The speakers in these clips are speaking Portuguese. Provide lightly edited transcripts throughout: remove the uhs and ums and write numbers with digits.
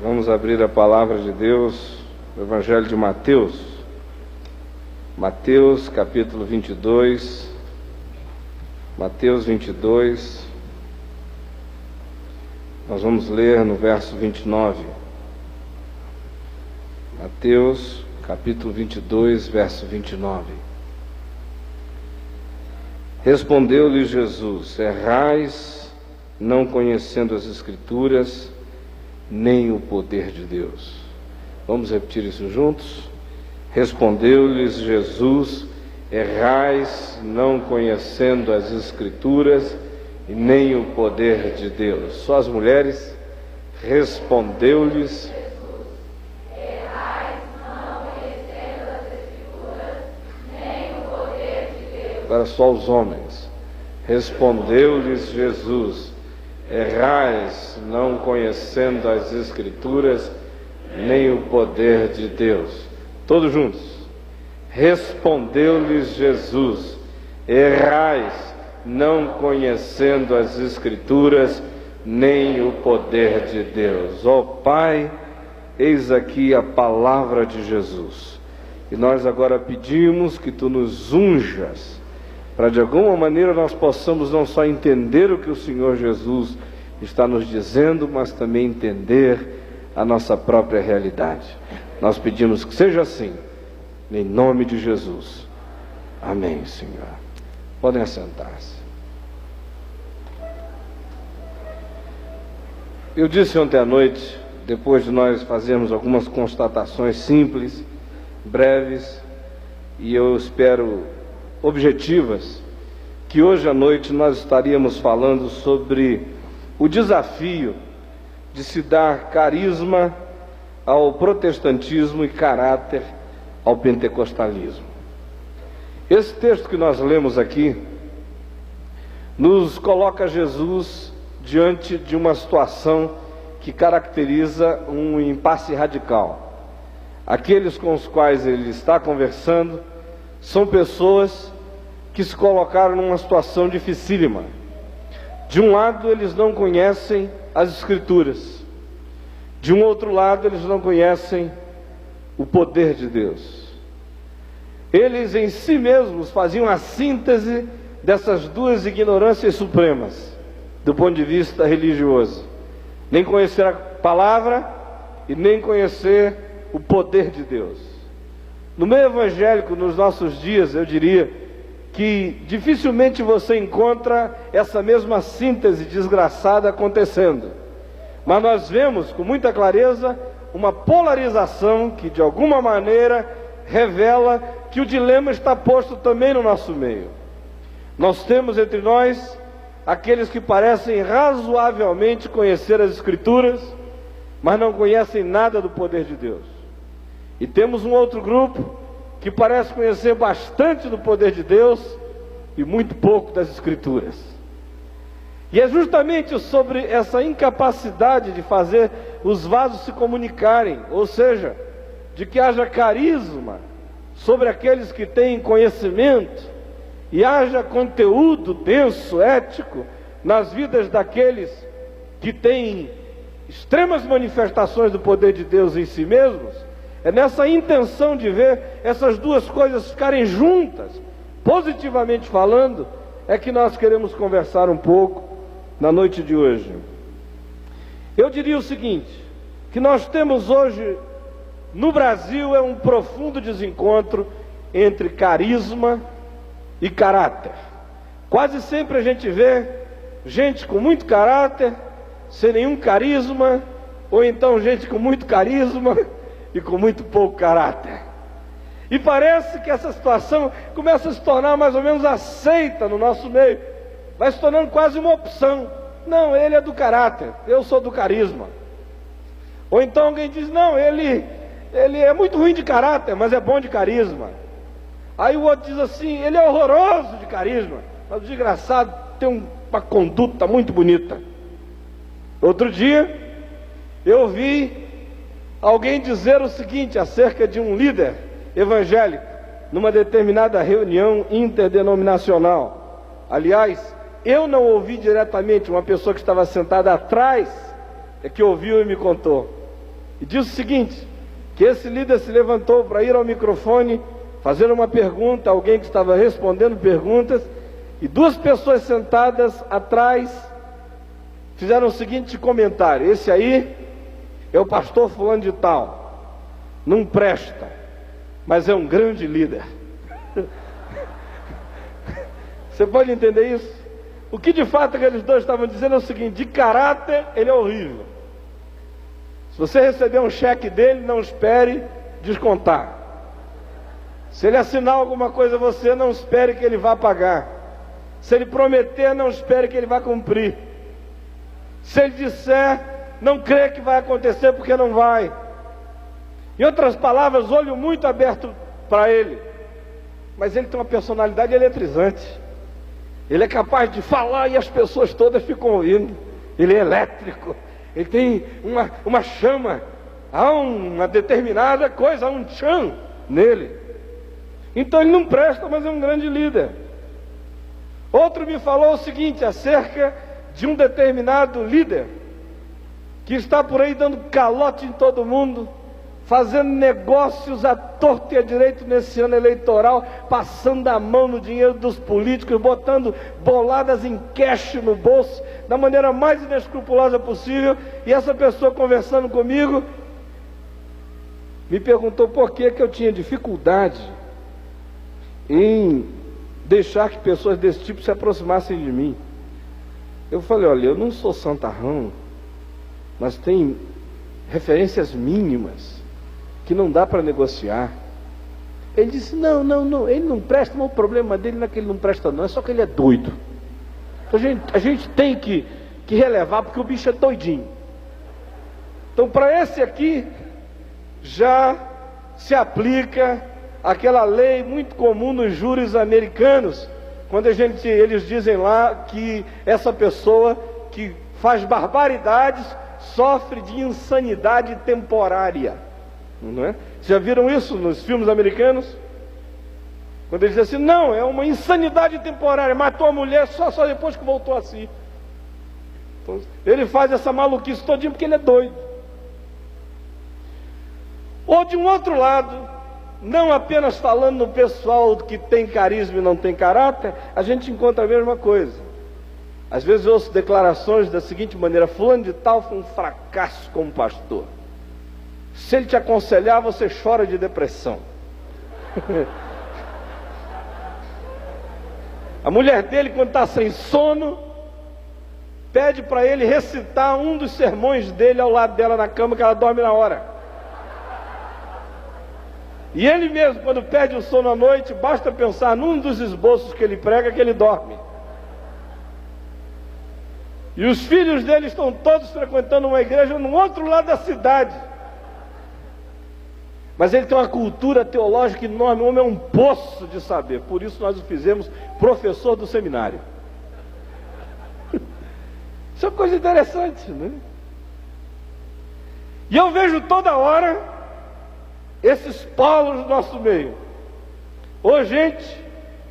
Vamos abrir a palavra de Deus, o Evangelho de Mateus. Mateus, capítulo 22. Mateus 22. Nós vamos ler no verso 29. Mateus, capítulo 22, verso 29. Respondeu-lhe Jesus: errais, não conhecendo as Escrituras, nem o poder de Deus. Vamos repetir isso juntos? Respondeu-lhes Jesus: errais, não conhecendo as Escrituras, e nem o poder de Deus. Só as mulheres. Respondeu-lhes: agora só os homens. Respondeu-lhes Jesus: errais, não conhecendo as Escrituras, nem o poder de Deus. Todos juntos. Respondeu-lhes Jesus: errais, não conhecendo as Escrituras, nem o poder de Deus. Ó Pai, eis aqui a palavra de Jesus. E nós agora pedimos que Tu nos unjas, para de alguma maneira nós possamos não só entender o que o Senhor Jesus está nos dizendo, mas também entender a nossa própria realidade. Nós pedimos que seja assim, em nome de Jesus. Amém, Senhor. Podem assentar-se. Eu disse ontem à noite, depois de nós fazermos algumas constatações simples, breves, e eu espero objetivas, que hoje à noite nós estaríamos falando sobre o desafio de se dar carisma ao protestantismo e caráter ao pentecostalismo. Esse texto que nós lemos aqui nos coloca Jesus diante de uma situação que caracteriza um impasse radical. Aqueles com os quais ele está conversando são pessoas que se colocaram numa situação dificílima. De um lado, eles não conhecem as Escrituras. De um outro lado, eles não conhecem o poder de Deus. Eles em si mesmos faziam a síntese dessas duas ignorâncias supremas, do ponto de vista religioso. Nem conhecer a palavra e nem conhecer o poder de Deus. No meio evangélico, nos nossos dias, eu diria que dificilmente você encontra essa mesma síntese desgraçada acontecendo. Mas nós vemos com muita clareza uma polarização que de alguma maneira revela que o dilema está posto também no nosso meio. Nós temos entre nós aqueles que parecem razoavelmente conhecer as Escrituras, mas não conhecem nada do poder de Deus. E temos um outro grupo que parece conhecer bastante do poder de Deus e muito pouco das Escrituras. E é justamente sobre essa incapacidade de fazer os vasos se comunicarem, ou seja, de que haja carisma sobre aqueles que têm conhecimento e haja conteúdo denso, ético, nas vidas daqueles que têm extremas manifestações do poder de Deus em si mesmos. É nessa intenção de ver essas duas coisas ficarem juntas, positivamente falando, é que nós queremos conversar um pouco na noite de hoje. Eu diria o seguinte, que nós temos hoje no Brasil um profundo desencontro entre carisma e caráter. Quase sempre a gente vê gente com muito caráter, sem nenhum carisma, ou então gente com muito carisma e com muito pouco caráter. E parece que essa situação começa a se tornar mais ou menos aceita no nosso meio. Vai se tornando quase uma opção. Não, ele é do caráter, eu sou do carisma. Ou então alguém diz, não, ele é muito ruim de caráter, mas é bom de carisma. Aí o outro diz assim, ele é horroroso de carisma, mas o desgraçado tem uma conduta muito bonita. Outro dia, eu vi alguém dizer o seguinte acerca de um líder evangélico numa determinada reunião interdenominacional. Aliás, eu não ouvi diretamente, uma pessoa que estava sentada atrás é que ouviu e me contou. e disse o seguinte, que esse líder se levantou para ir ao microfone, fazer uma pergunta, alguém que estava respondendo perguntas, e duas pessoas sentadas atrás fizeram o seguinte comentário: esse aí é o pastor fulano de tal, não presta, mas é um grande líder. Você pode entender isso? O que de fato aqueles dois estavam dizendo é o seguinte: de caráter ele é horrível. Se você receber um cheque dele, não espere descontar. Se ele assinar alguma coisa a você, não espere que ele vá pagar. Se ele prometer, não espere que ele vá cumprir. Se ele disser, não crê que vai acontecer, porque não vai. Em outras palavras, olho muito aberto para ele. Mas ele tem uma personalidade eletrizante. Ele é capaz de falar e as pessoas todas ficam ouvindo. Ele é elétrico. Ele tem uma chama. Há uma determinada coisa, há um tchan nele. Então ele não presta, mas é um grande líder. Outro me falou o seguinte acerca de um determinado líder que está por aí dando calote em todo mundo, fazendo negócios à torta e à direito nesse ano eleitoral, passando a mão no dinheiro dos políticos, botando boladas em cash no bolso, da maneira mais inescrupulosa possível. E essa pessoa, conversando comigo, me perguntou por que eu tinha dificuldade em deixar que pessoas desse tipo se aproximassem de mim. Eu falei: olha, eu não sou santarrão, mas tem referências mínimas que não dá para negociar. Ele disse: não, ele não presta, mas o problema dele não é que ele não presta não, é só que ele é doido. Então, a gente tem que relevar, porque o bicho é doidinho. Então, para esse aqui, já se aplica aquela lei muito comum nos júris americanos, quando eles dizem lá que essa pessoa que faz barbaridades sofre de insanidade temporária, não é? Já viram isso nos filmes americanos? Quando eles dizem assim: não, é uma insanidade temporária, matou a mulher só depois que voltou a si. Então, ele faz essa maluquice todinha porque ele é doido. Ou de um outro lado, não apenas falando no pessoal que tem carisma e não tem caráter, a gente encontra a mesma coisa. Às vezes eu ouço declarações da seguinte maneira: fulano de tal foi um fracasso como pastor. Se ele te aconselhar, você chora de depressão. A mulher dele, quando está sem sono, pede para ele recitar um dos sermões dele ao lado dela na cama, que ela dorme na hora. E ele mesmo, quando perde o sono à noite, basta pensar num dos esboços que ele prega, que ele dorme. E os filhos dele estão todos frequentando uma igreja no outro lado da cidade. Mas ele tem uma cultura teológica enorme, o homem é um poço de saber. Por isso nós o fizemos professor do seminário. Isso é uma coisa interessante, né? E eu vejo toda hora esses polos do nosso meio, ou gente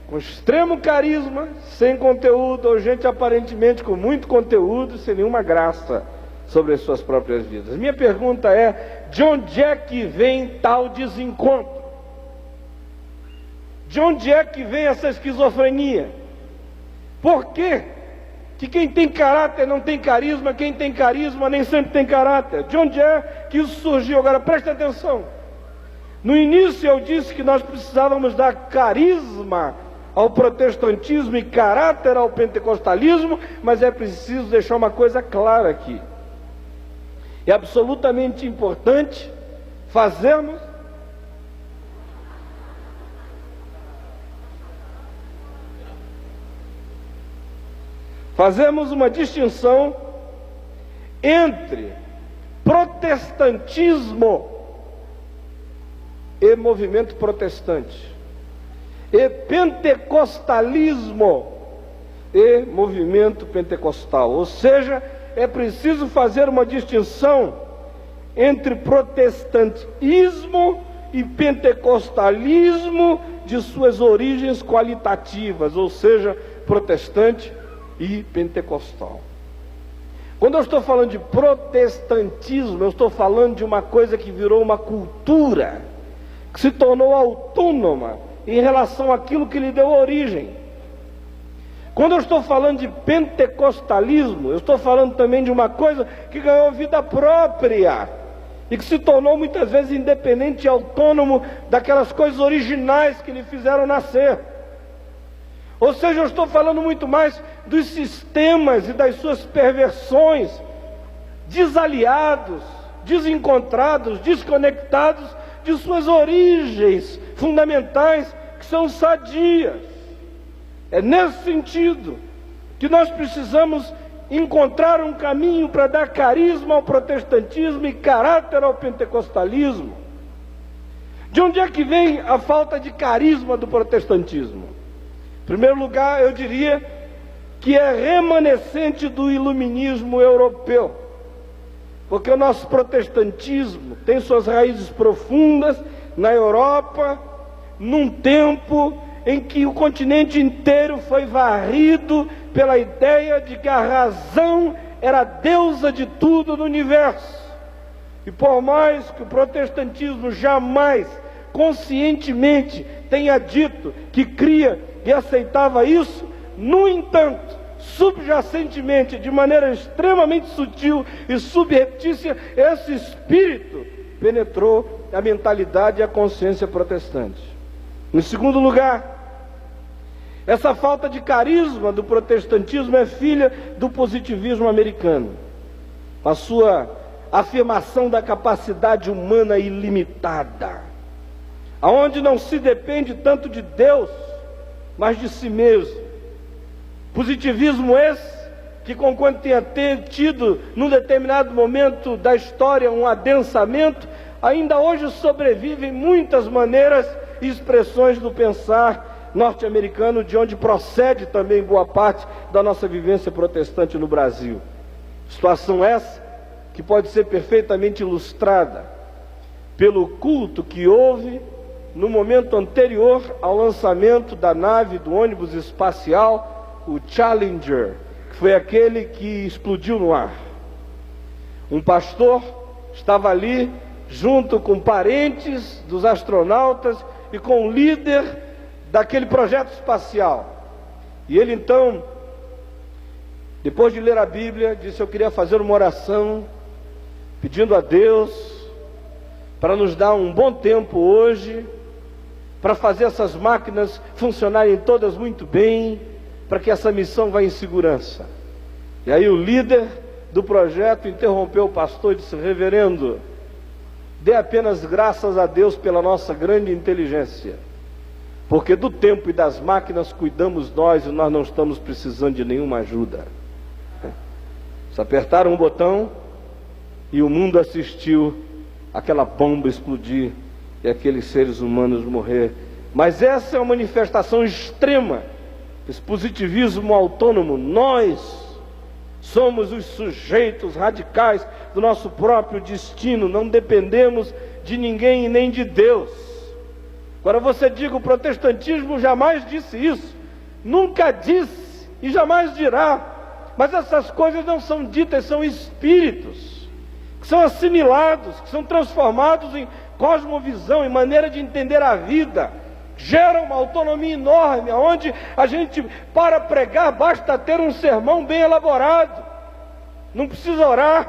com extremo carisma, sem conteúdo, ou gente aparentemente com muito conteúdo, sem nenhuma graça sobre as suas próprias vidas. Minha pergunta é: de onde é que vem tal desencontro? De onde é que vem essa esquizofrenia? Por quê que quem tem caráter não tem carisma, quem tem carisma nem sempre tem caráter? De onde é que isso surgiu? Agora preste atenção. No início eu disse que nós precisávamos dar carisma ao protestantismo e caráter ao pentecostalismo, mas é preciso deixar uma coisa clara aqui. É absolutamente importante fazermos uma distinção entre protestantismo e movimento protestante, e pentecostalismo e movimento pentecostal. Ou seja, é preciso fazer uma distinção entre protestantismo e pentecostalismo de suas origens qualitativas, ou seja, protestante e pentecostal. Quando eu estou falando de protestantismo, eu estou falando de uma coisa que virou uma cultura, que se tornou autônoma em relação àquilo que lhe deu origem. Quando eu estou falando de pentecostalismo, eu estou falando também de uma coisa que ganhou vida própria e que se tornou muitas vezes independente e autônomo daquelas coisas originais que lhe fizeram nascer. Ou seja, eu estou falando muito mais dos sistemas e das suas perversões, desaliados, desencontrados, desconectados de suas origens fundamentais, que são sadias. É nesse sentido que nós precisamos encontrar um caminho para dar carisma ao protestantismo e caráter ao pentecostalismo. De onde é que vem a falta de carisma do protestantismo? Em primeiro lugar, eu diria que é remanescente do iluminismo europeu, porque o nosso protestantismo tem suas raízes profundas na Europa, num tempo em que o continente inteiro foi varrido pela ideia de que a razão era a deusa de tudo no universo. E por mais que o protestantismo jamais conscientemente tenha dito que cria e aceitava isso, no entanto, subjacentemente, de maneira extremamente sutil e subreptícia, esse espírito penetrou a mentalidade e a consciência protestante. Em segundo lugar, essa falta de carisma do protestantismo é filha do positivismo americano, a sua afirmação da capacidade humana ilimitada, aonde não se depende tanto de Deus, mas de si mesmo. Positivismo esse que, conquanto tenha tido num determinado momento da história um adensamento, ainda hoje sobrevive em muitas maneiras e expressões do pensar norte-americano, de onde procede também boa parte da nossa vivência protestante no Brasil. Situação essa que pode ser perfeitamente ilustrada pelo culto que houve no momento anterior ao lançamento da nave do ônibus espacial, o Challenger, que foi aquele que explodiu no ar. Um pastor estava ali junto com parentes dos astronautas e com o líder daquele projeto espacial. E ele então, depois de ler a Bíblia, disse: eu queria fazer uma oração pedindo a Deus para nos dar um bom tempo hoje, para fazer essas máquinas funcionarem todas muito bem, para que essa missão vá em segurança. E aí o líder do projeto interrompeu o pastor e disse: reverendo, dê apenas graças a Deus pela nossa grande inteligência, porque do tempo e das máquinas cuidamos nós, e nós não estamos precisando de nenhuma ajuda. Só apertaram um botão e o mundo assistiu aquela bomba explodir e aqueles seres humanos morrer. Mas essa é uma manifestação extrema, esse positivismo autônomo. Nós somos os sujeitos radicais do nosso próprio destino, não dependemos de ninguém e nem de Deus. Agora você diga, o protestantismo jamais disse isso, nunca disse e jamais dirá, mas essas coisas não são ditas, são espíritos, que são assimilados, que são transformados em cosmovisão, em maneira de entender a vida, gera uma autonomia enorme, onde a gente, para pregar, basta ter um sermão bem elaborado, não precisa orar,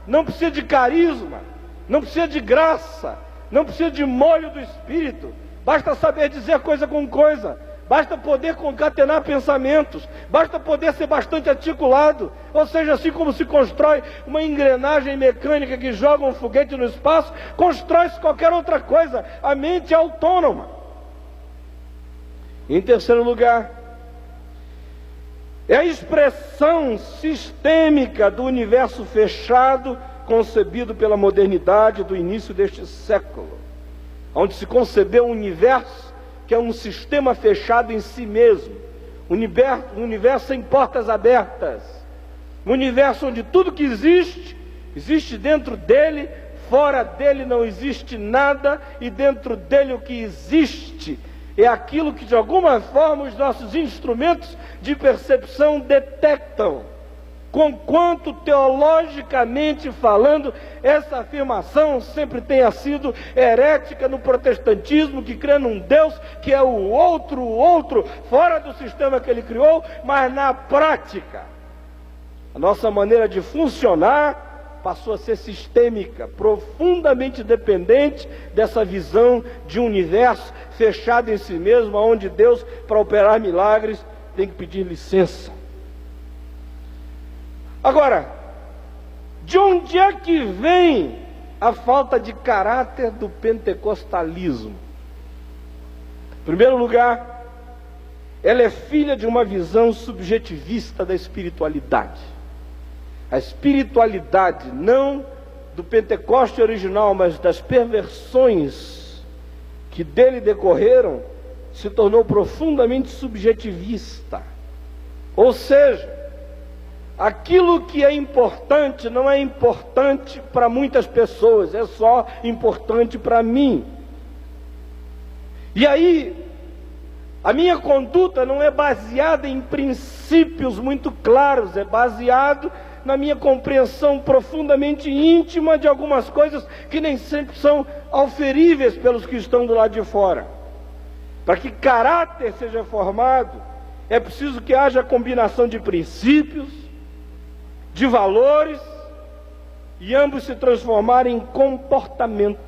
não precisa de carisma, não precisa de graça, não precisa de molho do Espírito, basta saber dizer coisa com coisa, basta poder concatenar pensamentos, basta poder ser bastante articulado. Ou seja, assim como se constrói uma engrenagem mecânica que joga um foguete no espaço, constrói-se qualquer outra coisa, a mente é autônoma. Em terceiro lugar, é a expressão sistêmica do universo fechado concebido pela modernidade do início deste século, onde se concebeu um universo que é um sistema fechado em si mesmo, um universo sem portas abertas, um universo onde tudo que existe, existe dentro dele, fora dele não existe nada, e dentro dele o que existe é aquilo que de alguma forma os nossos instrumentos de percepção detectam. conquanto teologicamente falando, essa afirmação sempre tenha sido herética no protestantismo, que crê num Deus que é o outro, fora do sistema que ele criou, mas na prática, a nossa maneira de funcionar passou a ser sistêmica, profundamente dependente dessa visão de um universo fechado em si mesmo, onde Deus, para operar milagres, tem que pedir licença. Agora, de onde é que vem a falta de caráter do pentecostalismo? Em primeiro lugar, ela é filha de uma visão subjetivista da espiritualidade. A espiritualidade, não do Pentecoste original, mas das perversões que dele decorreram, se tornou profundamente subjetivista. Ou seja, aquilo que é importante não é importante para muitas pessoas, é só importante para mim. E aí, a minha conduta não é baseada em princípios muito claros, é baseado na minha compreensão profundamente íntima de algumas coisas que nem sempre são auferíveis pelos que estão do lado de fora. Para que caráter seja formado, é preciso que haja combinação de princípios, de valores, e ambos se transformarem em comportamento.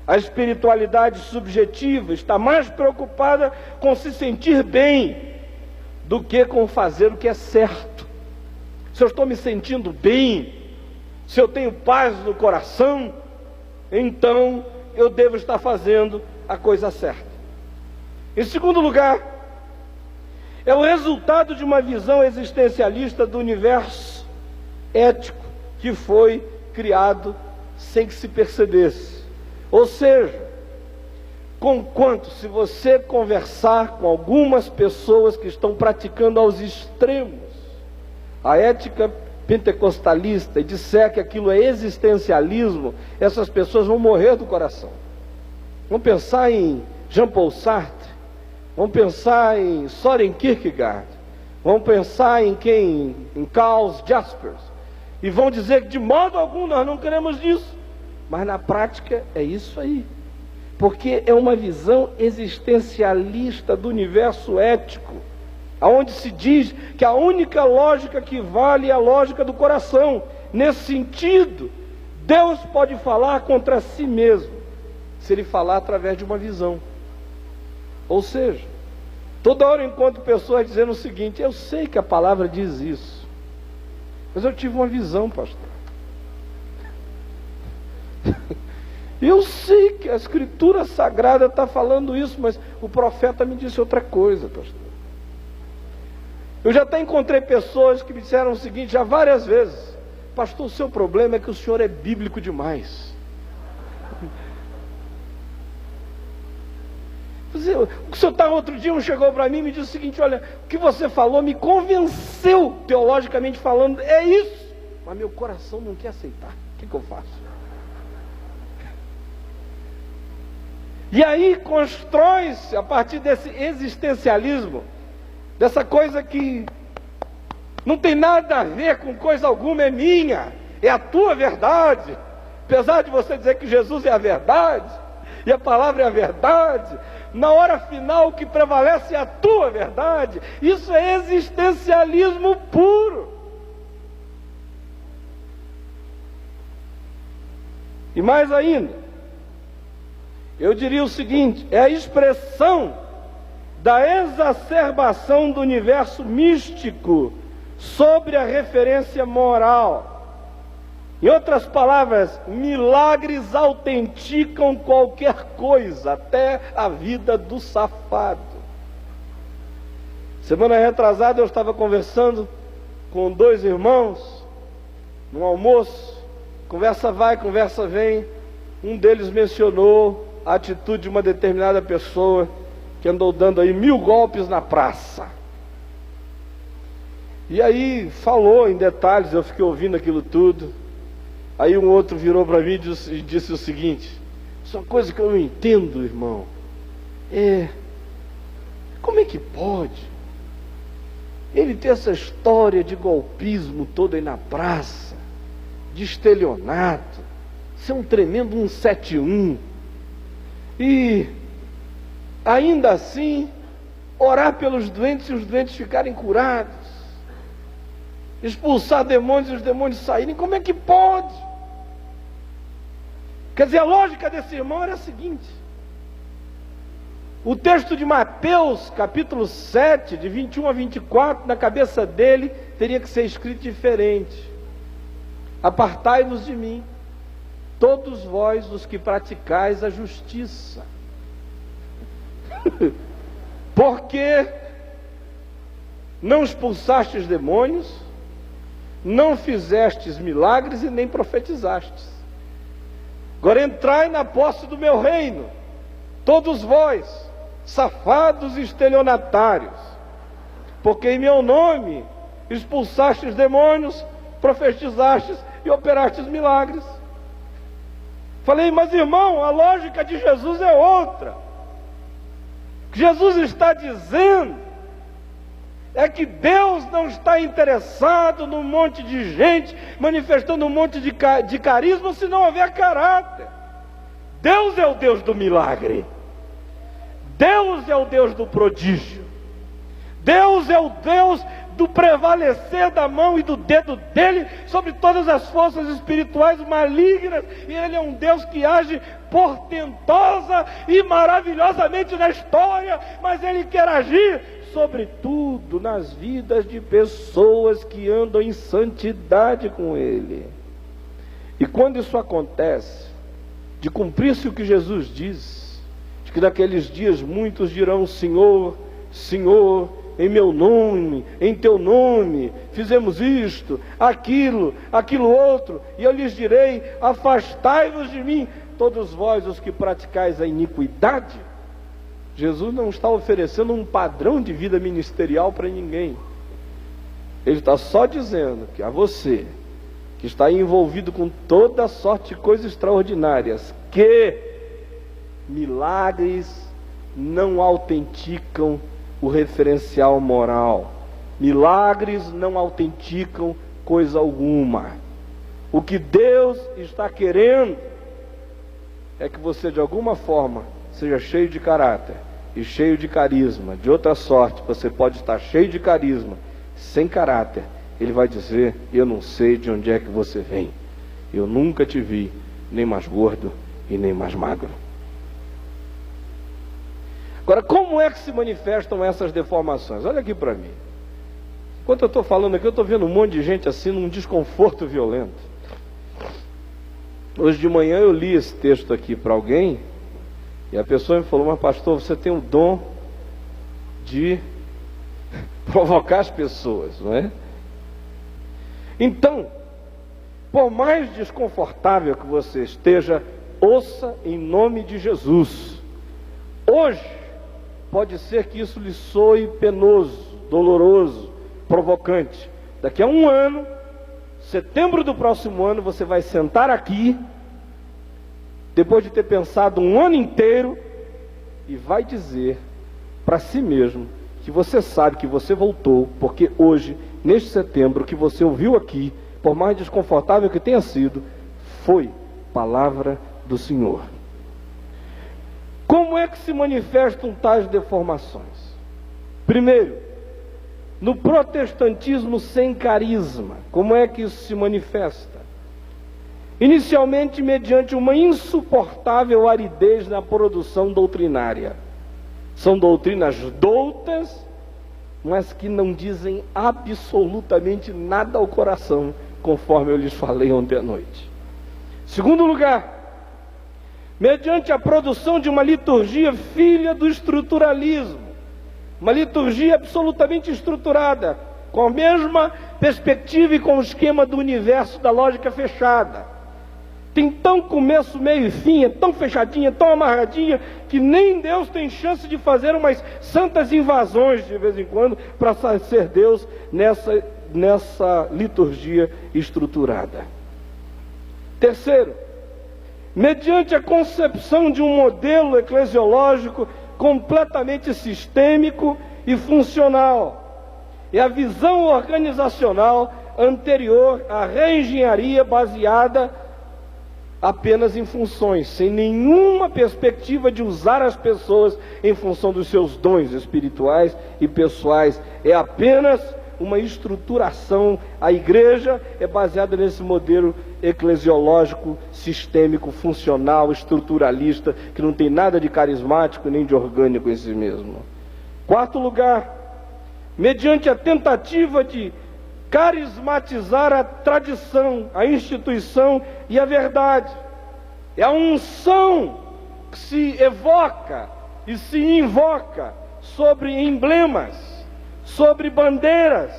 A espiritualidade subjetiva está mais preocupada com se sentir bem do que com fazer o que é certo. Se eu estou me sentindo bem, se eu tenho paz no coração, então eu devo estar fazendo a coisa certa. Em segundo lugar, é o resultado de uma visão existencialista do universo ético que foi criado sem que se percebesse. Ou seja, conquanto se você conversar com algumas pessoas que estão praticando aos extremos a ética pentecostalista e disser que aquilo é existencialismo, essas pessoas vão morrer do coração. Vão pensar em Jean-Paul Sartre, vão pensar em Søren Kierkegaard, vão pensar em quem? Em Karl Jaspers, e vão dizer que de modo algum nós não queremos isso. Mas na prática é isso aí, porque é uma visão existencialista do universo ético, aonde se diz que a única lógica que vale é a lógica do coração. Nesse sentido, Deus pode falar contra si mesmo, se Ele falar através de uma visão. Ou seja, toda hora eu encontro pessoas dizendo o seguinte: eu sei que a palavra diz isso, mas eu tive uma visão, pastor. Eu sei que a Escritura Sagrada está falando isso, mas o profeta me disse outra coisa, pastor. Eu já até encontrei pessoas que me disseram o seguinte, já várias vezes: pastor, o seu problema é que o senhor é bíblico demais. O senhor está outro dia, chegou para mim e me disse o seguinte: olha, o que você falou me convenceu, teologicamente falando, é isso, mas meu coração não quer aceitar. O que eu faço? E aí constrói-se, a partir desse existencialismo, dessa coisa que não tem nada a ver com coisa alguma, é minha, é a tua verdade. Apesar de você dizer que Jesus é a verdade, e a palavra é a verdade, na hora final o que prevalece é a tua verdade. Isso é existencialismo puro. E mais ainda, eu diria o seguinte: é a expressão da exacerbação do universo místico sobre a referência moral. Em outras palavras, milagres autenticam qualquer coisa, até a vida do safado. Semana retrasada eu estava conversando com dois irmãos num almoço, conversa vai, conversa vem. Um deles mencionou a atitude de uma determinada pessoa que andou dando aí 1000 golpes na praça. E aí falou em detalhes, eu fiquei ouvindo aquilo tudo. Aí um outro virou para mim e disse o seguinte: isso é uma coisa que eu não entendo, irmão. Como é que pode ele tem essa história de golpismo todo aí na praça, de estelionato, ser um tremendo 171, e ainda assim orar pelos doentes e os doentes ficarem curados, expulsar demônios e os demônios saírem. Como é que pode? Quer dizer, a lógica desse irmão era a seguinte: o texto de Mateus, capítulo 7, de 21 a 24, na cabeça dele, teria que ser escrito diferente. Apartai-vos de mim, todos vós os que praticais a justiça. Porque não expulsastes demônios, não fizestes milagres e nem profetizastes. Agora entrai na posse do meu reino, todos vós, safados e estelionatários, porque em meu nome expulsastes demônios, profetizastes e operastes milagres. Falei, mas irmão, a lógica de Jesus é outra. O que Jesus está dizendo é que Deus não está interessado num monte de gente manifestando um monte de carisma se não houver caráter. Deus é o Deus do milagre. Deus é o Deus do prodígio. Deus é o Deus do prevalecer da mão e do dedo dele sobre todas as forças espirituais malignas. E ele é um Deus que age portentosa e maravilhosamente na história, mas ele quer agir sobretudo nas vidas de pessoas que andam em santidade com ele. E quando isso acontece, de cumprir-se o que Jesus diz, de que naqueles dias muitos dirão: Senhor, Senhor, em meu nome, em teu nome, fizemos isto, aquilo outro, e eu lhes direi: afastai-vos de mim, todos vós os que praticais a iniquidade. Jesus não está oferecendo um padrão de vida ministerial para ninguém. Ele está só dizendo que a você, que está envolvido com toda sorte de coisas extraordinárias, que milagres não autenticam o referencial moral. Milagres não autenticam coisa alguma. O que Deus está querendo é que você, de alguma forma, seja cheio de caráter e cheio de carisma. De outra sorte, você pode estar cheio de carisma, sem caráter. Ele vai dizer: eu não sei de onde é que você vem. Eu nunca te vi, nem mais gordo e nem mais magro. Agora, como é que se manifestam essas deformações? Olha aqui para mim. Enquanto eu estou falando aqui, eu estou vendo um monte de gente assim, num desconforto violento. Hoje de manhã eu li esse texto aqui para alguém, e a pessoa me falou: mas pastor, você tem o dom de provocar as pessoas, não é? Então, por mais desconfortável que você esteja, ouça em nome de Jesus. Hoje, pode ser que isso lhe soe penoso, doloroso, provocante. Daqui a um ano, setembro do próximo ano, você vai sentar aqui, depois de ter pensado um ano inteiro, e vai dizer para si mesmo que você sabe que você voltou, porque hoje, neste setembro, o que você ouviu aqui, por mais desconfortável que tenha sido, foi palavra do Senhor. Como é que se manifestam tais deformações? Primeiro, no protestantismo sem carisma. Como é que isso se manifesta? Inicialmente, mediante uma insuportável aridez na produção doutrinária. São doutrinas doutas, mas que não dizem absolutamente nada ao coração, conforme eu lhes falei ontem à noite. Segundo lugar, mediante a produção de uma liturgia filha do estruturalismo, uma liturgia absolutamente estruturada, com a mesma perspectiva e com o esquema do universo da lógica fechada. Tem tão começo, meio e fim, é tão fechadinha, tão amarradinha, que nem Deus tem chance de fazer umas santas invasões de vez em quando para ser Deus nessa liturgia estruturada. Terceiro, mediante a concepção de um modelo eclesiológico completamente sistêmico e funcional, é a visão organizacional anterior à reengenharia baseada apenas em funções, sem nenhuma perspectiva de usar as pessoas em função dos seus dons espirituais e pessoais. É apenas uma estruturação. A igreja é baseada nesse modelo eclesiológico, sistêmico, funcional, estruturalista, que não tem nada de carismático nem de orgânico em si mesmo. Quarto lugar, mediante a tentativa de carismatizar a tradição, a instituição e a verdade. É a unção que se evoca e se invoca sobre emblemas, sobre bandeiras,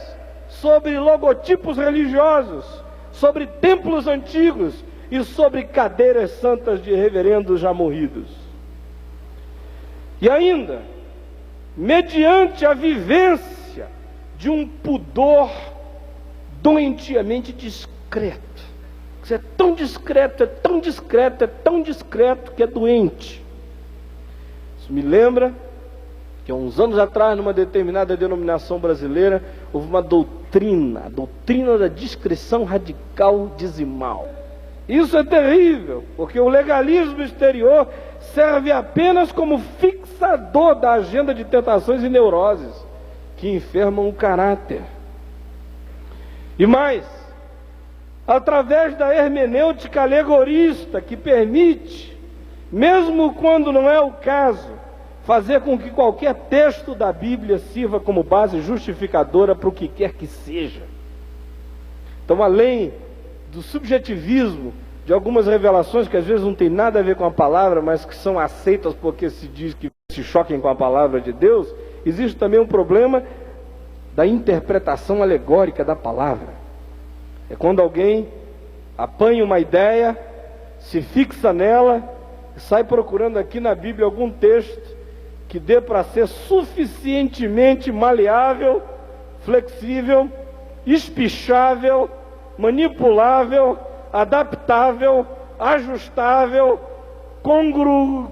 sobre logotipos religiosos, sobre templos antigos e sobre cadeiras santas de reverendos já morridos. E ainda, mediante a vivência de um pudor doentiamente discreto. Isso é tão discreto, é tão discreto, é tão discreto que é doente. Isso me lembra que há uns anos atrás, numa determinada denominação brasileira, houve uma doutrina, a doutrina da discrição radical dizimal. Isso é terrível, porque o legalismo exterior serve apenas como fixador da agenda de tentações e neuroses que enfermam o caráter. E mais, através da hermenêutica alegorista, que permite, mesmo quando não é o caso, fazer com que qualquer texto da Bíblia sirva como base justificadora para o que quer que seja. Então, além do subjetivismo de algumas revelações que às vezes não tem nada a ver com a palavra, mas que são aceitas porque se diz que se choquem com a palavra de Deus, existe também um problema da interpretação alegórica da palavra. É quando alguém apanha uma ideia, se fixa nela, sai procurando aqui na Bíblia algum texto que dê para ser suficientemente maleável, flexível, espichável, manipulável, adaptável, ajustável,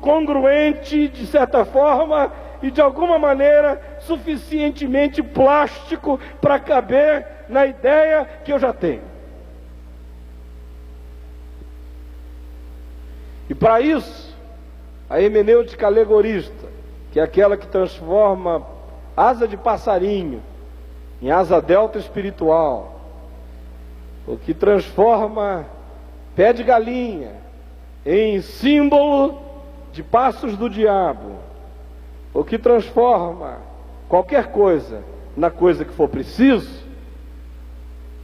congruente de certa forma e de alguma maneira suficientemente plástico para caber na ideia que eu já tenho. E para isso, a hermenêutica alegorista, que é aquela que transforma asa de passarinho em asa delta espiritual, o que transforma pé de galinha em símbolo de passos do diabo, o que transforma qualquer coisa na coisa que for preciso,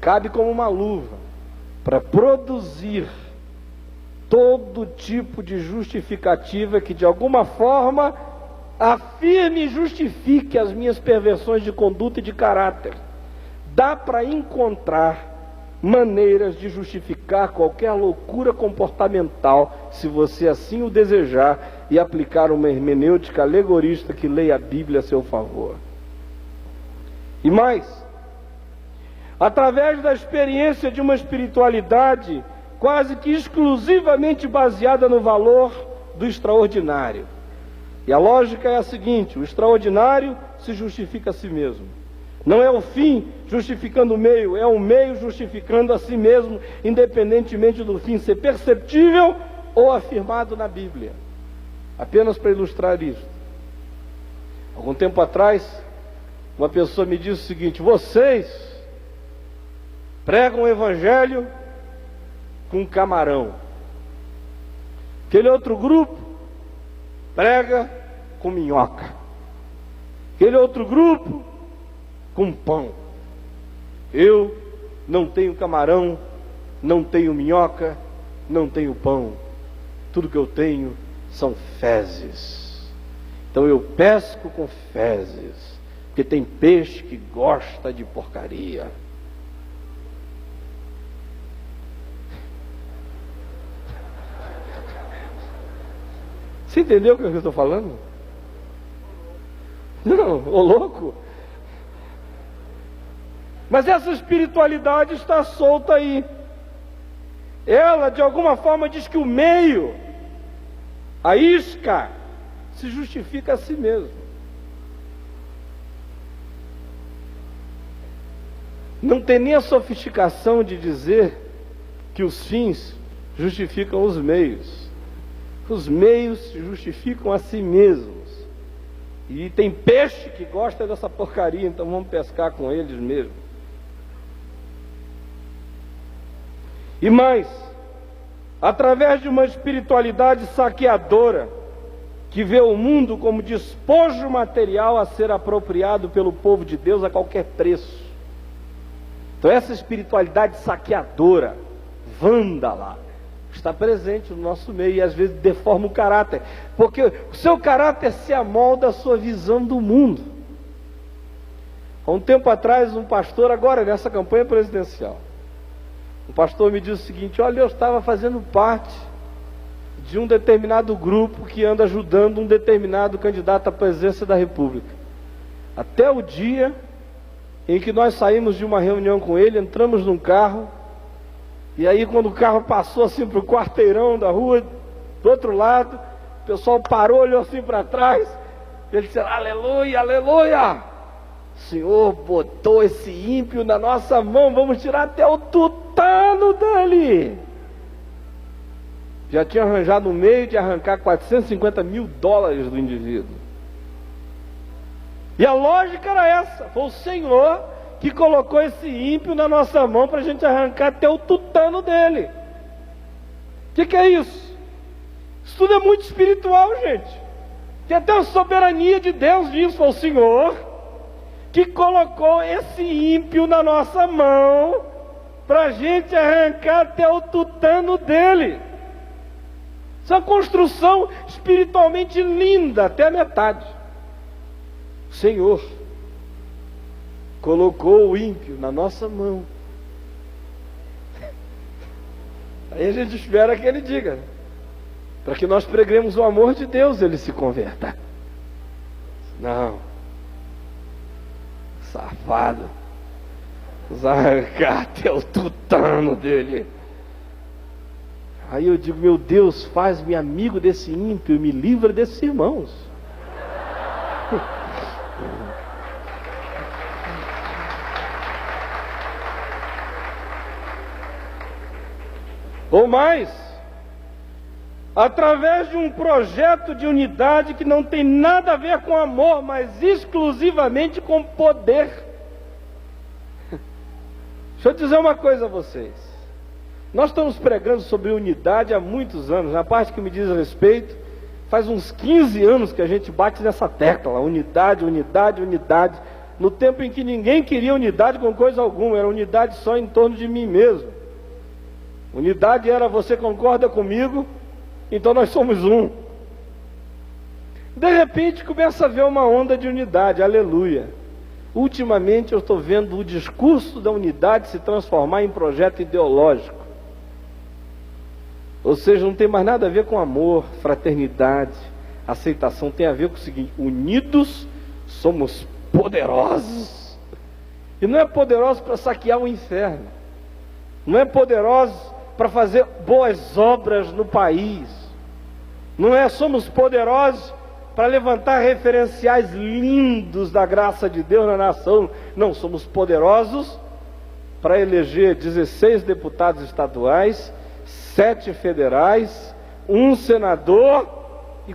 cabe como uma luva para produzir todo tipo de justificativa que de alguma forma afirme e justifique as minhas perversões de conduta e de caráter. Dá para encontrar maneiras de justificar qualquer loucura comportamental, se você assim o desejar, e aplicar uma hermenêutica alegorista que leia a Bíblia a seu favor. E mais, através da experiência de uma espiritualidade quase que exclusivamente baseada no valor do extraordinário. E a lógica é a seguinte: o extraordinário se justifica a si mesmo. Não é o fim justificando o meio, é o meio justificando a si mesmo, independentemente do fim ser perceptível ou afirmado na Bíblia. Apenas para ilustrar isso. Algum tempo atrás, uma pessoa me disse o seguinte: vocês pregam o evangelho com camarão. Aquele outro grupo prega com minhoca. Aquele outro grupo com pão. Eu não tenho camarão, não tenho minhoca, não tenho pão. Tudo que eu tenho são fezes. Então eu pesco com fezes, porque tem peixe que gosta de porcaria. Você entendeu o que eu estou falando? Não, ô louco. Mas essa espiritualidade está solta aí. Ela, de alguma forma, diz que o meio, a isca, se justifica a si mesmo. não tem nem a sofisticação de dizer que os fins justificam os meios. Os meios justificam a si mesmos. E tem peixe que gosta dessa porcaria, então vamos pescar com eles mesmo. E mais, através de uma espiritualidade saqueadora, que vê o mundo como despojo material a ser apropriado pelo povo de Deus a qualquer preço. Então essa espiritualidade saqueadora, vândala, está presente no nosso meio e às vezes deforma o caráter, porque o seu caráter se amolda à sua visão do mundo. Há um tempo atrás, um pastor, agora nessa campanha presidencial, um pastor me disse o seguinte: olha, eu estava fazendo parte de um determinado grupo que anda ajudando um determinado candidato à presidência da República, até o dia em que nós saímos de uma reunião com ele, entramos num carro, e aí quando o carro passou assim para o quarteirão da rua, do outro lado, o pessoal parou, olhou assim para trás, e ele disse: aleluia, aleluia, o Senhor botou esse ímpio na nossa mão, vamos tirar até o tutano dele. Já tinha arranjado um meio de arrancar $450 mil do indivíduo. E a lógica era essa: foi o Senhor que colocou esse ímpio na nossa mão para a gente arrancar até o tutano dele. O que é isso? Isso tudo é muito espiritual, gente. Tem até a soberania de Deus nisso. Foi o Senhor que colocou esse ímpio na nossa mão para a gente arrancar até o tutano dele. Isso é uma construção espiritualmente linda até a metade. O Senhor colocou o ímpio na nossa mão. Aí a gente espera que ele diga, para que nós preguemos o amor de Deus, ele se converta. Não, safado, vamos arrancar até o tutano dele. Aí eu digo: meu Deus, faz-me amigo desse ímpio e me livra desses irmãos. Ou mais, através de um projeto de unidade que não tem nada a ver com amor, mas exclusivamente com poder. Deixa eu dizer uma coisa a vocês. Nós estamos pregando sobre unidade há muitos anos. Na parte que me diz respeito, faz uns 15 anos que a gente bate nessa tecla: unidade, unidade, unidade. No tempo em que ninguém queria unidade com coisa alguma, era unidade só em torno de mim mesmo. Unidade era: você concorda comigo, então nós somos um. De repente começa a haver uma onda de unidade, aleluia. Ultimamente eu estou vendo o discurso da unidade se transformar em projeto ideológico. Ou seja, não tem mais nada a ver com amor, fraternidade, aceitação. Tem a ver com o seguinte: unidos somos poderosos. E não é poderoso para saquear o inferno, não é poderoso para fazer boas obras no país, não é somos poderosos para levantar referenciais lindos da graça de Deus na nação. Não, somos poderosos para eleger 16 deputados estaduais, 7 federais, 1 senador, e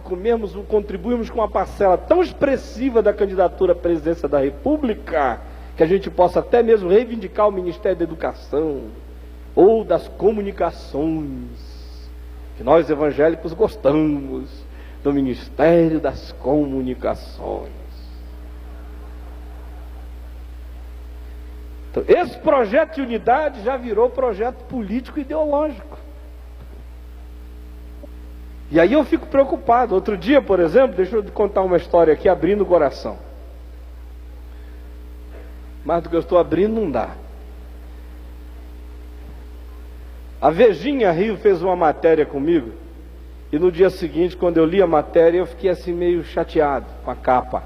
contribuímos com uma parcela tão expressiva da candidatura à presidência da República, que a gente possa até mesmo reivindicar o Ministério da Educação ou das Comunicações, que nós evangélicos gostamos do Ministério das Comunicações. Então, esse projeto de unidade já virou projeto político ideológico. E aí eu fico preocupado. Outro dia, por exemplo, deixa eu contar uma história aqui, abrindo o coração. Mais do que eu estou abrindo, não dá. A Vejinha Rio fez uma matéria comigo, e no dia seguinte, quando eu li a matéria, eu fiquei assim meio chateado com a capa.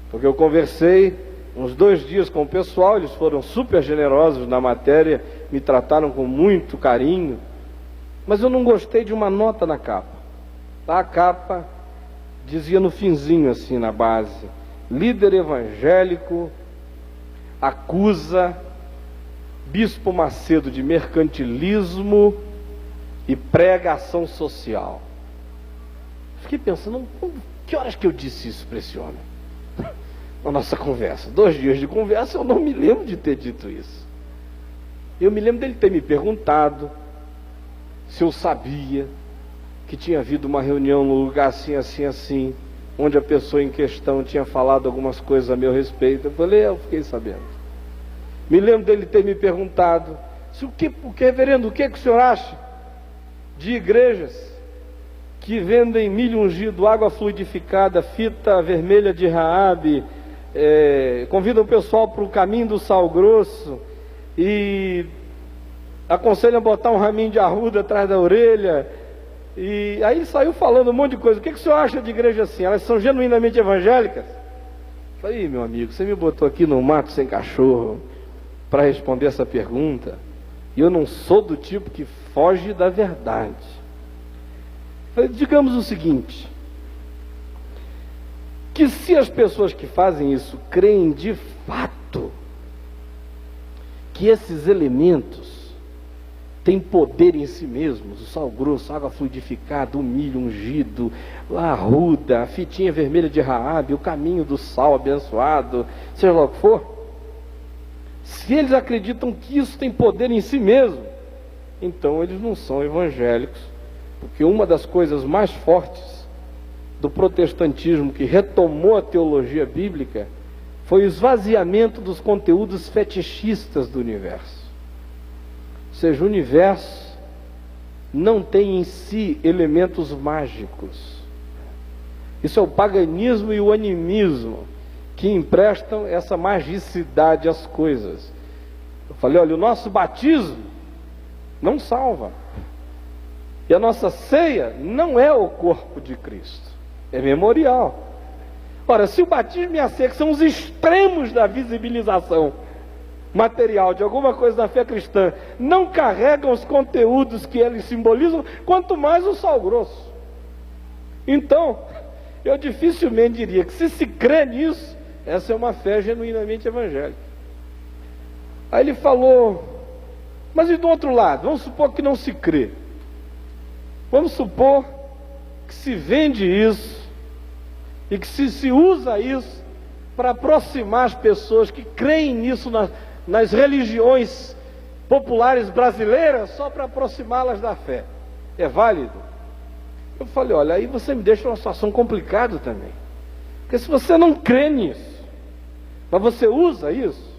Porque eu conversei uns 2 dias com o pessoal, eles foram super generosos na matéria, me trataram com muito carinho, mas eu não gostei de uma nota na capa. A capa dizia no finzinho assim, na base: líder evangélico acusa Bispo Macedo de mercantilismo e pregação social. Fiquei pensando, que horas que eu disse isso para esse homem? Na nossa conversa, 2 dias de conversa, eu não me lembro de ter dito isso. Eu me lembro dele ter me perguntado se eu sabia que tinha havido uma reunião no lugar assim, assim, assim, onde a pessoa em questão tinha falado algumas coisas a meu respeito. Eu falei, eu fiquei sabendo. Me lembro dele ter me perguntado, reverendo, o que o senhor acha de igrejas que vendem milho ungido, água fluidificada, fita vermelha de Raabe, convidam o pessoal para o caminho do sal grosso e aconselham botar um raminho de arruda atrás da orelha. E aí ele saiu falando um monte de coisa. O que o senhor acha de igreja assim? Elas são genuinamente evangélicas? Eu falei, meu amigo, você me botou aqui no mato sem cachorro para responder essa pergunta, e eu não sou do tipo que foge da verdade. Eu falei, digamos o seguinte, que se as pessoas que fazem isso creem de fato que esses elementos têm poder em si mesmos, o sal grosso, a água fluidificada, o milho ungido, a arruda, a fitinha vermelha de Raabe, o caminho do sal abençoado, seja lá o que for, se eles acreditam que isso tem poder em si mesmo, então eles não são evangélicos, porque uma das coisas mais fortes do protestantismo que retomou a teologia bíblica foi o esvaziamento dos conteúdos fetichistas do universo. Ou seja, o universo não tem em si elementos mágicos. Isso é o paganismo e o animismo que emprestam essa magicidade às coisas. Eu falei, olha, o nosso batismo não salva. E a nossa ceia não é o corpo de Cristo, é memorial. Ora, se o batismo e a ceia, que são os extremos da visibilização material de alguma coisa da fé cristã, não carregam os conteúdos que eles simbolizam, quanto mais o sal grosso. Então, eu dificilmente diria que se crê nisso, essa é uma fé genuinamente evangélica. Aí ele falou, mas e do outro lado? Vamos supor que não se crê. Vamos supor que se vende isso e que se usa isso para aproximar as pessoas que creem nisso nas religiões populares brasileiras, só para aproximá-las da fé. É válido? Eu falei, olha, aí você me deixa numa situação complicada também. Porque se você não crê nisso, mas você usa isso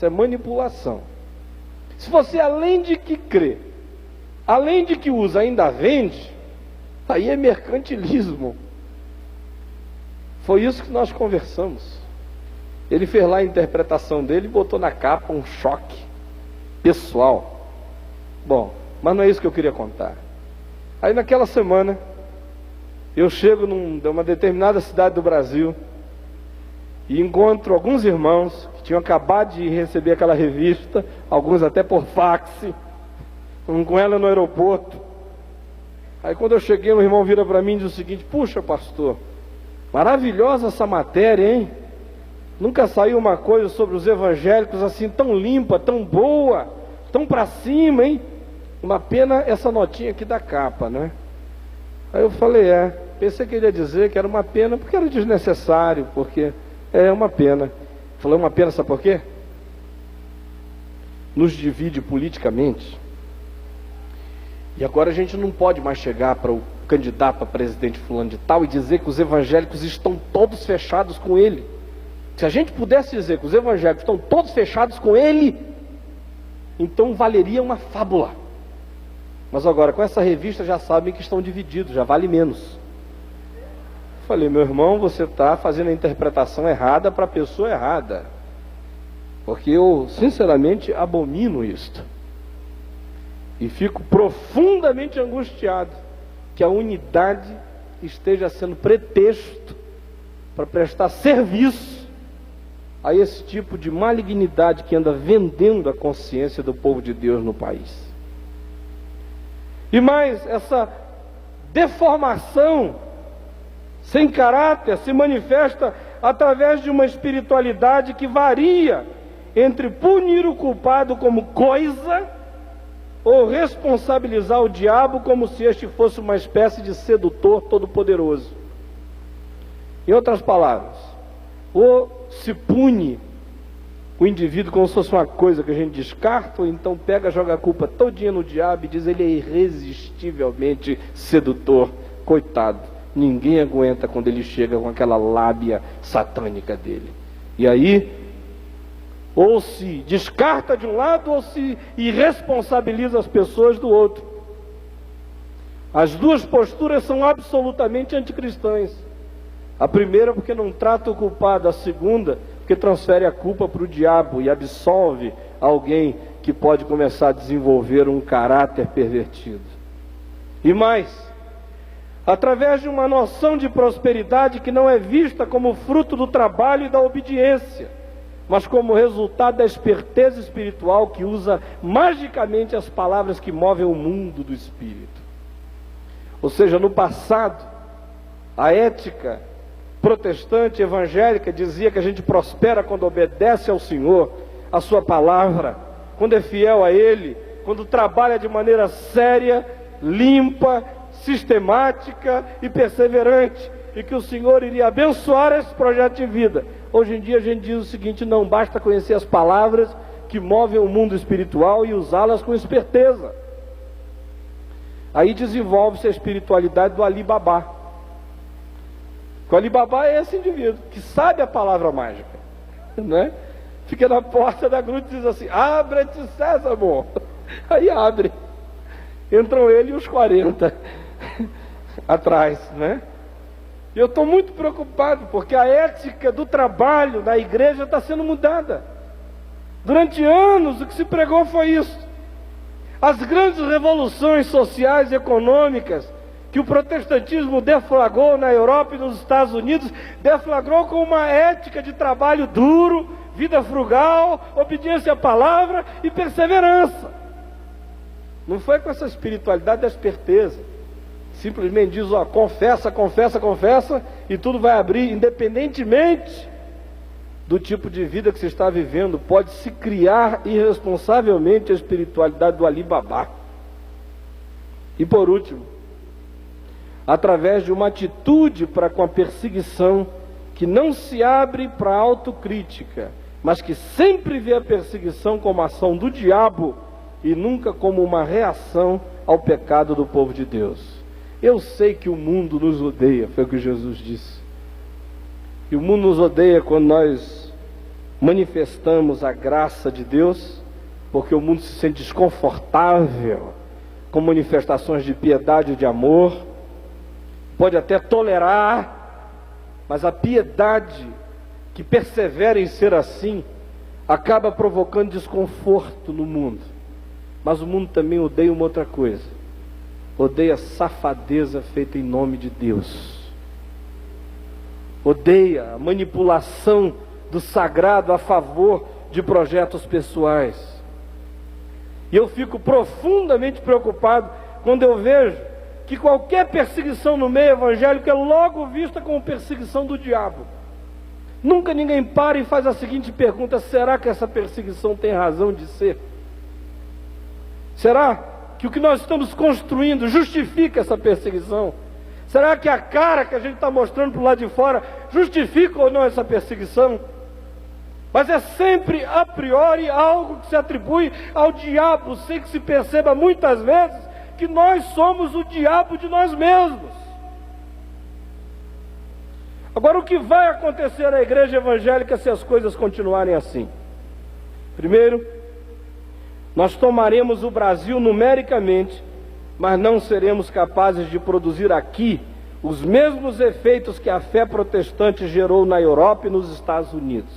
é manipulação. Se você, além de que crê, além de que usa, ainda vende, aí é mercantilismo. Foi isso que nós conversamos. Ele fez lá a interpretação dele e botou na capa um choque pessoal. Bom, mas não é isso que eu queria contar. Aí naquela semana, eu chego numa determinada cidade do Brasil e encontro alguns irmãos que tinham acabado de receber aquela revista, alguns até por fax, com ela no aeroporto. Aí quando eu cheguei, um irmão vira para mim e diz o seguinte, puxa pastor, maravilhosa essa matéria, hein? Nunca saiu uma coisa sobre os evangélicos assim tão limpa, tão boa, tão para cima, hein? Uma pena essa notinha aqui da capa, né? Aí eu falei, pensei que ele ia dizer que era uma pena porque era desnecessário, porque é uma pena. Falei, uma pena, sabe por quê? Nos divide politicamente. E agora a gente não pode mais chegar para o candidato a presidente fulano de tal e dizer que os evangélicos estão todos fechados com ele. Se a gente pudesse dizer que os evangélicos estão todos fechados com ele, então valeria uma fábula. Mas agora com essa revista já sabem que estão divididos, já vale menos. Falei, meu irmão, você está fazendo a interpretação errada para a pessoa errada. Porque eu sinceramente abomino isto. E fico profundamente angustiado que a unidade esteja sendo pretexto para prestar serviço a esse tipo de malignidade que anda vendendo a consciência do povo de Deus no país. E mais, essa deformação sem caráter se manifesta através de uma espiritualidade que varia entre punir o culpado como coisa ou responsabilizar o diabo como se este fosse uma espécie de sedutor todo-poderoso. Em outras palavras, ou se pune o indivíduo como se fosse uma coisa que a gente descarta, ou então pega, joga a culpa todinha no diabo e diz: ele é irresistivelmente sedutor. Coitado, ninguém aguenta quando ele chega com aquela lábia satânica dele. E aí, ou se descarta de um lado, ou se irresponsabiliza as pessoas do outro. As duas posturas são absolutamente anticristãs. A primeira porque não trata o culpado, a segunda porque transfere a culpa para o diabo e absolve alguém que pode começar a desenvolver um caráter pervertido. E mais, através de uma noção de prosperidade que não é vista como fruto do trabalho e da obediência, mas como resultado da esperteza espiritual que usa magicamente as palavras que movem o mundo do espírito. Ou seja, no passado, a ética protestante, evangélica, dizia que a gente prospera quando obedece ao Senhor, a sua palavra, quando é fiel a Ele, quando trabalha de maneira séria, limpa, sistemática e perseverante, e que o Senhor iria abençoar esse projeto de vida. Hoje em dia a gente diz o seguinte: não basta conhecer as palavras que movem o mundo espiritual e usá-las com esperteza. Aí desenvolve-se a espiritualidade do Ali Babá. O Ali Babá é esse indivíduo que sabe a palavra mágica, né? Fica na porta da gruta e diz assim: abre-te, Sésamo. Aí abre. Entram ele e os 40 atrás, né? E eu estou muito preocupado, porque a ética do trabalho na igreja está sendo mudada. Durante anos o que se pregou foi isso. As grandes revoluções sociais e econômicas que o protestantismo deflagrou na Europa e nos Estados Unidos, deflagrou com uma ética de trabalho duro, vida frugal, obediência à palavra e perseverança. Não foi com essa espiritualidade da esperteza. Simplesmente diz: ó, confessa, confessa, confessa, e tudo vai abrir, independentemente do tipo de vida que você está vivendo. Pode-se criar irresponsavelmente a espiritualidade do Ali Babá. E por último, através de uma atitude para com a perseguição que não se abre para a autocrítica, mas que sempre vê a perseguição como ação do diabo e nunca como uma reação ao pecado do povo de Deus. Eu sei que o mundo nos odeia, foi o que Jesus disse. E o mundo nos odeia quando nós manifestamos a graça de Deus, porque o mundo se sente desconfortável com manifestações de piedade e de amor. Pode até tolerar, mas a piedade que persevera em ser assim acaba provocando desconforto no mundo. Mas o mundo também odeia uma outra coisa: odeia a safadeza feita em nome de Deus, odeia a manipulação do sagrado a favor de projetos pessoais. E eu fico profundamente preocupado quando eu vejo que qualquer perseguição no meio evangélico é logo vista como perseguição do diabo. Nunca ninguém para e faz a seguinte pergunta: será que essa perseguição tem razão de ser? Será que o que nós estamos construindo justifica essa perseguição? Será que a cara que a gente está mostrando para o lado de fora justifica ou não essa perseguição? Mas é sempre a priori algo que se atribui ao diabo, sem que se perceba muitas vezes que nós somos o diabo de nós mesmos. Agora, o que vai acontecer na igreja evangélica se as coisas continuarem assim? Primeiro, nós tomaremos o Brasil numericamente, mas não seremos capazes de produzir aqui os mesmos efeitos que a fé protestante gerou na Europa e nos Estados Unidos.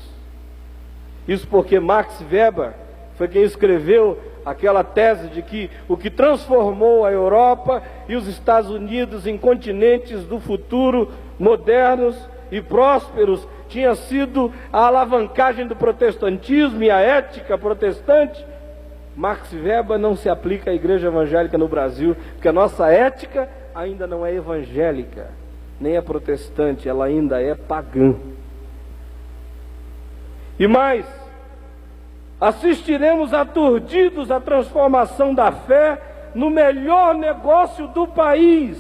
Isso porque Max Weber foi quem escreveu aquela tese de que o que transformou a Europa e os Estados Unidos em continentes do futuro modernos e prósperos tinha sido a alavancagem do protestantismo e a ética protestante. Max Weber não se aplica à igreja evangélica no Brasil, porque a nossa ética ainda não é evangélica, nem é protestante, ela ainda é pagã. E mais, Assistiremos aturdidos à transformação da fé no melhor negócio do país,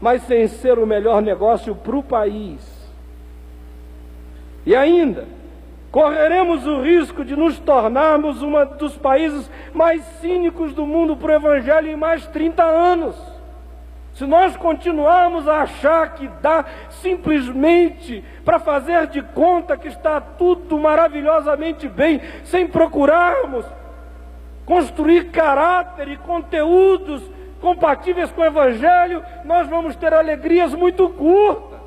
mas sem ser o melhor negócio para o país. E ainda, correremos o risco de nos tornarmos um dos países mais cínicos do mundo para o Evangelho em mais 30 anos. Se nós continuarmos a achar que dá simplesmente para fazer de conta que está tudo maravilhosamente bem, sem procurarmos construir caráter e conteúdos compatíveis com o Evangelho, nós vamos ter alegrias muito curtas.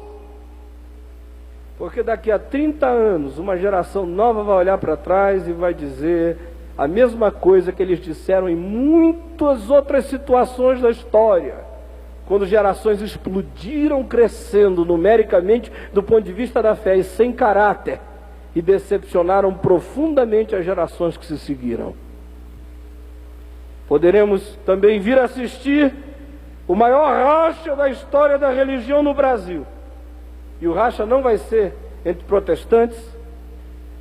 Porque daqui a 30 anos, uma geração nova vai olhar para trás e vai dizer a mesma coisa que eles disseram em muitas outras situações da história, quando gerações explodiram crescendo numericamente do ponto de vista da fé e sem caráter, e decepcionaram profundamente as gerações que se seguiram. Poderemos também vir a assistir o maior racha da história da religião no Brasil. E o racha não vai ser entre protestantes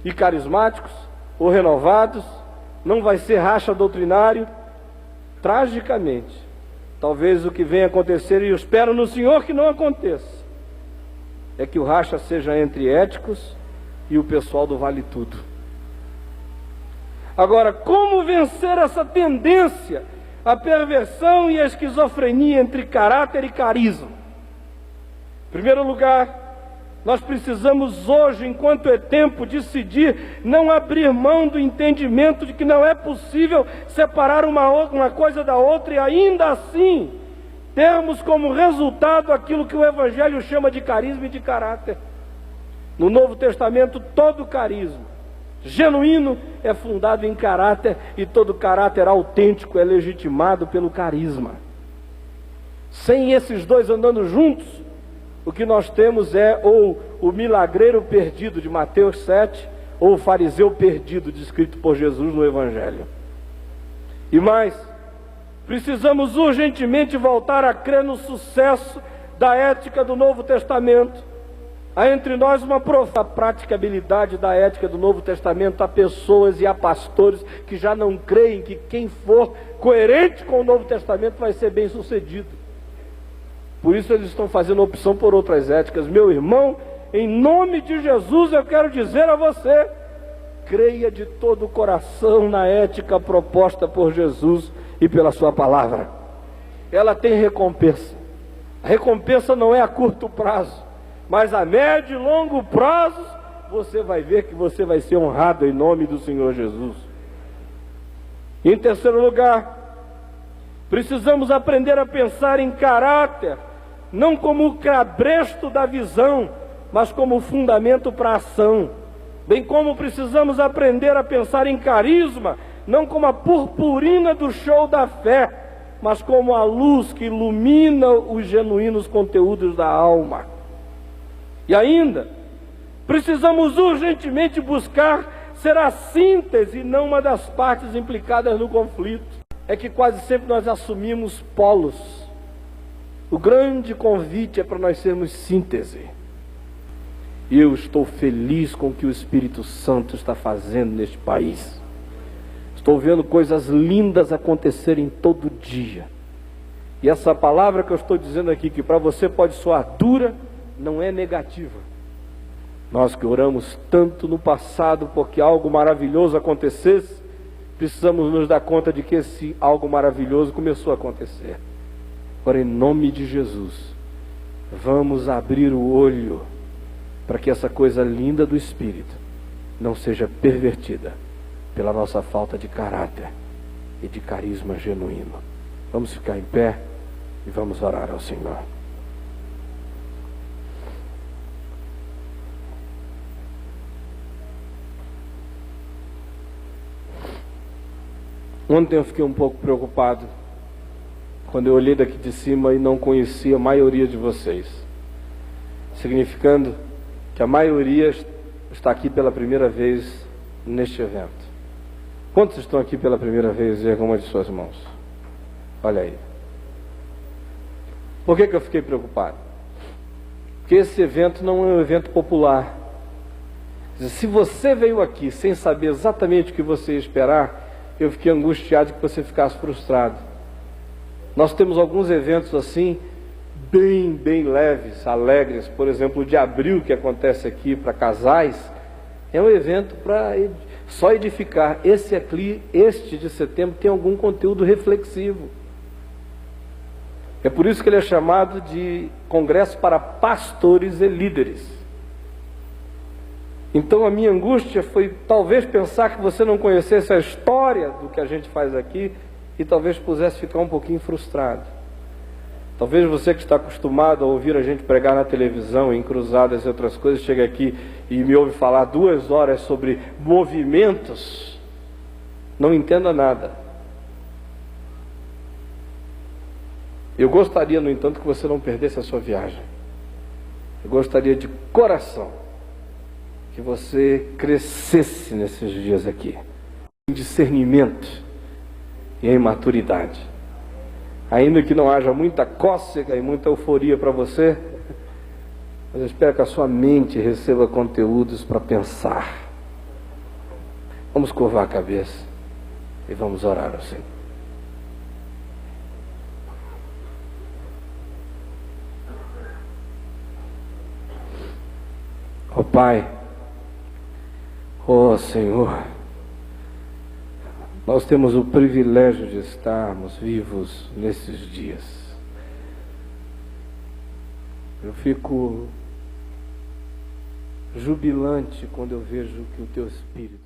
e carismáticos ou renovados, não vai ser racha doutrinário. Tragicamente, talvez o que venha acontecer, e eu espero no Senhor que não aconteça, é que o racha seja entre éticos e o pessoal do Vale Tudo. Agora, como vencer essa tendência à perversão e à esquizofrenia entre caráter e carisma? Em primeiro lugar, nós precisamos hoje, enquanto é tempo, decidir não abrir mão do entendimento de que não é possível separar uma coisa da outra e ainda assim termos como resultado aquilo que o Evangelho chama de carisma e de caráter. No Novo Testamento, todo carisma genuíno é fundado em caráter, e todo caráter autêntico é legitimado pelo carisma. Sem esses dois andando juntos, o que nós temos é ou o milagreiro perdido de Mateus 7, ou o fariseu perdido descrito por Jesus no Evangelho. E mais, precisamos urgentemente voltar a crer no sucesso da ética do Novo Testamento. Há entre nós uma profunda praticabilidade da ética do Novo Testamento. Há pessoas e há pastores que já não creem que quem for coerente com o Novo Testamento vai ser bem sucedido. Por isso eles estão fazendo opção por outras éticas. Meu irmão, em nome de Jesus eu quero dizer a você, creia de todo o coração na ética proposta por Jesus e pela sua palavra. Ela tem recompensa. A recompensa não é a curto prazo, mas a médio e longo prazo você vai ver que você vai ser honrado em nome do Senhor Jesus. Em terceiro lugar, precisamos aprender a pensar em caráter, não como o cabresto da visão, mas como fundamento para a ação. Bem como precisamos aprender a pensar em carisma, não como a purpurina do show da fé, mas como a luz que ilumina os genuínos conteúdos da alma. E ainda, precisamos urgentemente buscar ser a síntese e não uma das partes implicadas no conflito. É que quase sempre nós assumimos polos. O grande convite é para nós sermos síntese. E eu estou feliz com o que o Espírito Santo está fazendo neste país. Estou vendo coisas lindas acontecerem todo dia. E essa palavra que eu estou dizendo aqui, que para você pode soar dura, não é negativa. Nós que oramos tanto no passado porque algo maravilhoso acontecesse, precisamos nos dar conta de que esse algo maravilhoso começou a acontecer. Agora, em nome de Jesus, vamos abrir o olho para que essa coisa linda do Espírito não seja pervertida pela nossa falta de caráter e de carisma genuíno. Vamos ficar em pé e vamos orar ao Senhor. Ontem eu fiquei um pouco preocupado quando eu olhei daqui de cima e não conhecia a maioria de vocês, significando que a maioria está aqui pela primeira vez neste evento. Quantos estão aqui pela primeira vez? Erga uma de suas mãos. Olha aí. Por que eu fiquei preocupado? Porque esse evento não é um evento popular. Se você veio aqui sem saber exatamente o que você ia esperar, eu fiquei angustiado que você ficasse frustrado. Nós temos alguns eventos assim, bem leves, alegres. Por exemplo, o de abril que acontece aqui para casais, é um evento para só edificar. Este de setembro tem algum conteúdo reflexivo. É por isso que ele é chamado de Congresso para Pastores e Líderes. Então a minha angústia foi talvez pensar que você não conhecesse a história do que a gente faz aqui e talvez pudesse ficar um pouquinho frustrado. Talvez você que está acostumado a ouvir a gente pregar na televisão, em cruzadas e outras coisas, chega aqui e me ouve falar 2 horas sobre movimentos, não entenda nada. Eu gostaria, no entanto, que você não perdesse a sua viagem. Eu gostaria de coração que você crescesse nesses dias aqui, em discernimento e em maturidade. Ainda que não haja muita cócega e muita euforia para você, mas eu espero que a sua mente receba conteúdos para pensar. Vamos curvar a cabeça e vamos orar ao Senhor. Ó Pai, ó Senhor, nós temos o privilégio de estarmos vivos nesses dias. Eu fico jubilante quando eu vejo que o Teu Espírito